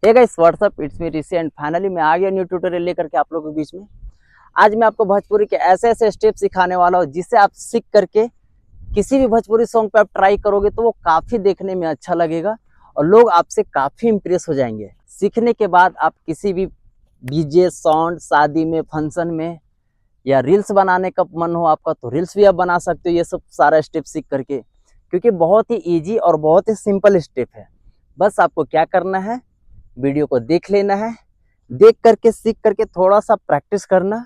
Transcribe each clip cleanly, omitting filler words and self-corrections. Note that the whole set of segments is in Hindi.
Hey guys what's up, it's me Rishi and finally मैं आ गया न्यू ट्यूटोरियल लेकर के आप लोगों के बीच में। आज मैं आपको भोजपुरी के ऐसे ऐसे स्टेप सिखाने वाला हूँ जिससे आप सीख करके किसी भी भोजपुरी सॉन्ग पे आप ट्राई करोगे तो वो काफ़ी देखने में अच्छा लगेगा और लोग आपसे काफ़ी इम्प्रेस हो जाएंगे। सीखने के बाद आप किसी भी डीजे साउंड, शादी में, फंक्शन में या रील्स बनाने का मन हो आपका तो रील्स भी आप बना सकते हो ये सब सारा स्टेप सीख करके, क्योंकि बहुत ही ईजी और बहुत ही सिंपल स्टेप है। बस आपको क्या करना है, वीडियो को देख लेना है, देख करके सीख करके थोड़ा सा प्रैक्टिस करना।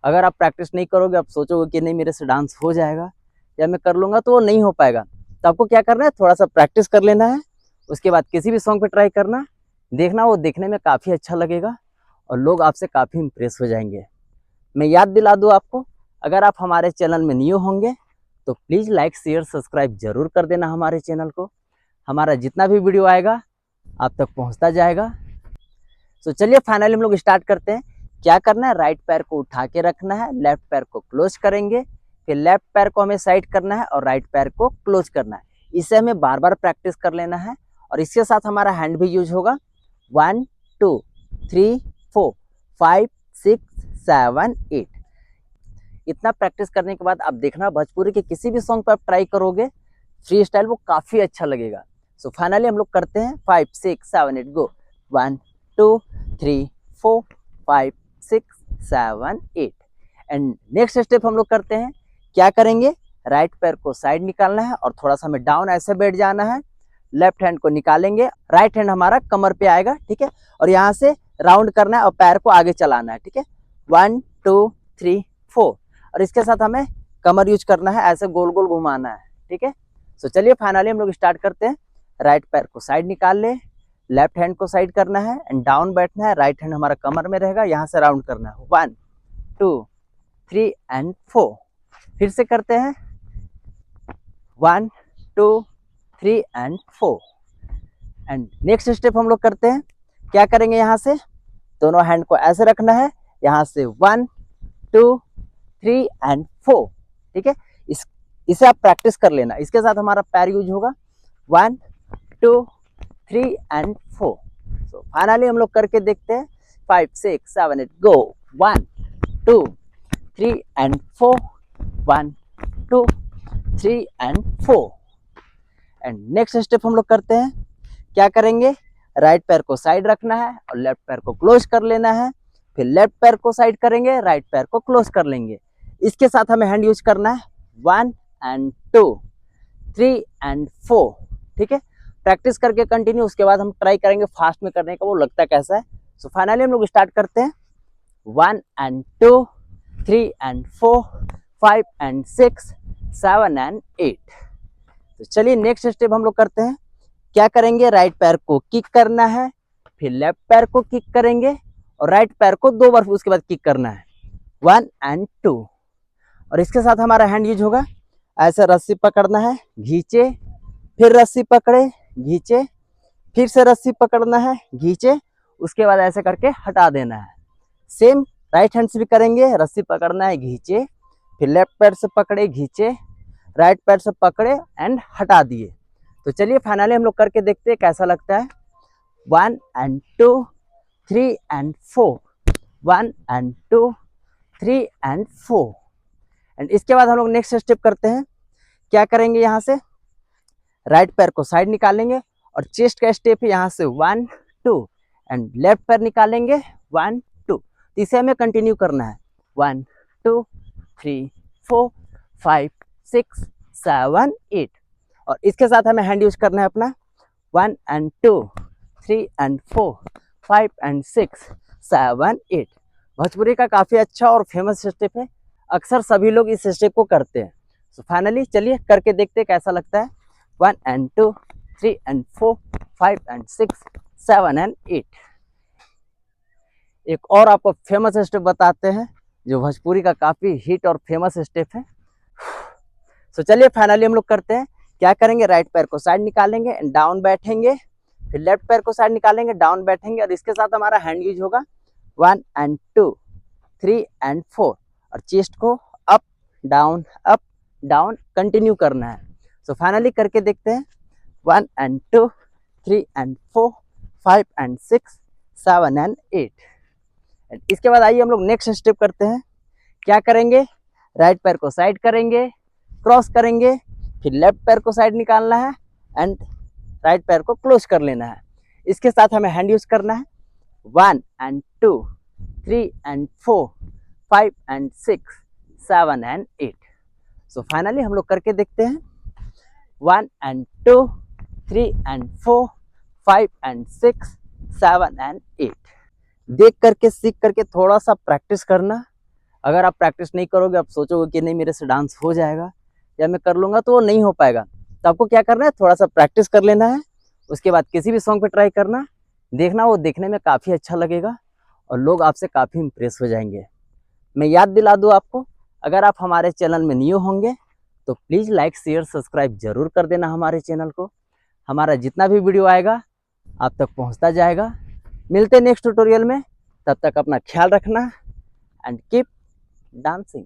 अगर आप प्रैक्टिस नहीं करोगे, आप सोचोगे कि नहीं मेरे से डांस हो जाएगा या मैं कर लूँगा, तो वो नहीं हो पाएगा। तो आपको क्या करना है, थोड़ा सा प्रैक्टिस कर लेना है। उसके बाद किसी भी सॉन्ग पे ट्राई करना, देखना वो देखने में काफ़ी अच्छा लगेगा और लोग आपसे काफ़ी इम्प्रेस हो जाएंगे। मैं याद दिला दूँ आपको, अगर आप हमारे चैनल में न्यू होंगे तो प्लीज़ लाइक शेयर सब्सक्राइब जरूर कर देना हमारे चैनल को। हमारा जितना भी वीडियो आएगा आप तक पहुंचता जाएगा। तो चलिए फाइनली हम लोग स्टार्ट करते हैं। क्या करना है, राइट पैर को उठा के रखना है, लेफ्ट पैर को क्लोज करेंगे, फिर लेफ्ट पैर को हमें साइड करना है और राइट पैर को क्लोज करना है। इसे हमें बार बार प्रैक्टिस कर लेना है और इसके साथ हमारा हैंड भी यूज होगा। 1 2 3 4 5 6 7 8। इतना प्रैक्टिस करने के बाद आप देखना भोजपुरी के किसी भी सॉन्ग पर आप ट्राई करोगे फ्री स्टाइल, वो काफ़ी अच्छा लगेगा। सो फाइनली हम लोग करते हैं 5 6 7 8 गो। 1 2 3 4 5 6 7 8। एंड नेक्स्ट स्टेप हम लोग करते हैं। क्या करेंगे, राइट पैर को साइड निकालना है और थोड़ा सा हमें डाउन ऐसे बैठ जाना है। लेफ्ट हैंड को निकालेंगे, राइट हैंड हमारा कमर पे आएगा, ठीक है, और यहाँ से राउंड करना है और पैर को आगे चलाना है, ठीक है। 1 2 3 4 और इसके साथ हमें कमर यूज करना है, ऐसे गोल गोल घुमाना है, ठीक है। सो चलिए फाइनली हम लोग स्टार्ट करते हैं। राइट पैर को साइड निकाल ले, लेफ्ट हैंड को साइड करना है एंड डाउन बैठना है। राइट हैंड हमारा कमर में रहेगा, यहाँ से राउंड करना है। 1 2 3 एंड 4। फिर से करते हैं 1 2 3 एंड 4। एंड नेक्स्ट स्टेप हम लोग करते हैं। क्या करेंगे, यहाँ से दोनों हैंड को ऐसे रखना है, यहाँ से 1 2 3 एंड 4, ठीक है। इसे आप प्रैक्टिस कर लेना। इसके साथ हमारा पैर यूज होगा 1 2 3 एंड 4। सो फाइनली हम लोग करके देखते हैं। 5 6 7 8 गो। 1 2 3 and 4। 1 2 3 and 4। And next step हम लोग करते हैं। क्या करेंगे, राइट पैर को साइड रखना है और लेफ्ट पैर को क्लोज कर लेना है। फिर लेफ्ट पैर को साइड करेंगे, राइट पैर को क्लोज कर लेंगे। इसके साथ हमें हैंड यूज करना है 1 एंड 2 3 एंड 4, ठीक है। प्रैक्टिस करके कंटिन्यू, उसके बाद हम ट्राई करेंगे फास्ट में करने का, वो लगता कैसा है। सो फाइनली हम लोग स्टार्ट करते हैं। 1 एंड 2 3 एंड 4 5 एंड 6 7 एंड 8। तो चलिए नेक्स्ट स्टेप हम लोग करते हैं। क्या करेंगे, राइट पैर को किक करना है, फिर लेफ्ट पैर को किक करेंगे और राइट पैर को 2 बार उसके बाद किक करना है। 1 एंड 2 और इसके साथ हमारा हैंड यूज होगा। ऐसे रस्सी पकड़ना है, घींचे, फिर रस्सी पकड़े, घींचे, फिर से रस्सी पकड़ना है, घींचे, उसके बाद ऐसे करके हटा देना है। सेम राइट हैंड से भी करेंगे, रस्सी पकड़ना है, घींचे, फिर लेफ्ट पैर से पकड़े, घींचे, राइट पैर से पकड़े एंड हटा दिए। तो चलिए फाइनली हम लोग करके देखते हैं कैसा लगता है। 1 and 2 3 and 4। 1 and 2 3 and 4। And इसके बाद हम लोग नेक्स्ट स्टेप करते हैं। क्या करेंगे, यहाँ से राइट पैर को साइड निकालेंगे और चेस्ट का स्टेप है, यहाँ से 1 2 एंड लेफ्ट पैर निकालेंगे 1 2। इसे हमें कंटिन्यू करना है। 1 2 3 4 5 6 7 8 और इसके साथ हमें हैंड यूज करना है अपना 1 एंड 2 3 एंड 4 5 एंड 6 7 8। भोजपुरी का काफ़ी अच्छा और फेमस स्टेप है, अक्सर सभी लोग इस स्टेप को करते हैं। सो फाइनली चलिए करके देखते हैं कैसा लगता है। 1 एंड 2 3 एंड 4 5 एंड 6 7 एंड 8। एक और आपको फेमस स्टेप बताते हैं जो भोजपुरी का काफ़ी हिट और फेमस स्टेप है। सो चलिए फाइनली हम लोग करते हैं। क्या करेंगे, राइट पैर को साइड निकालेंगे एंड डाउन बैठेंगे, फिर लेफ्ट पैर को साइड निकालेंगे, डाउन बैठेंगे और इसके साथ हमारा हैंड यूज होगा 1 एंड 2 3 एंड 4 और चेस्ट को अप डाउन कंटिन्यू करना है। सो फाइनली करके देखते हैं। 1 एंड 2 3 एंड 4 5 and 6, 7 and 8। इसके बाद आइए हम लोग नेक्स्ट स्टेप करते हैं। क्या करेंगे, राइट पैर को साइड करेंगे, क्रॉस करेंगे, फिर लेफ्ट पैर को साइड निकालना है एंड राइट पैर को क्लोज कर लेना है। इसके साथ हमें हैंड यूज करना है। 1 and 2, 3 and 4, 5 and 6, 7 and 8। So finally हम लोग करके देखते हैं। 1 and 2, 3 and 4, 5 and 6, 7 and 8। देख करके सीख करके थोड़ा सा प्रैक्टिस करना। अगर आप प्रैक्टिस नहीं करोगे, आप सोचोगे कि नहीं मेरे से डांस हो जाएगा या मैं कर लूँगा, तो वो नहीं हो पाएगा। तो आपको क्या करना है, थोड़ा सा प्रैक्टिस कर लेना है। उसके बाद किसी भी सॉन्ग पे ट्राई करना, देखना वो देखने में काफ़ी अच्छा लगेगा और लोग आपसे काफ़ी इम्प्रेस हो जाएंगे। मैं याद दिला दूँ आपको, अगर आप हमारे चैनल में न्यू होंगे तो प्लीज़ लाइक शेयर सब्सक्राइब जरूर कर देना हमारे चैनल को। हमारा जितना भी वीडियो आएगा आप तक पहुंचता जाएगा। मिलते हैं नेक्स्ट ट्यूटोरियल में, तब तक अपना ख्याल रखना एंड कीप डांसिंग।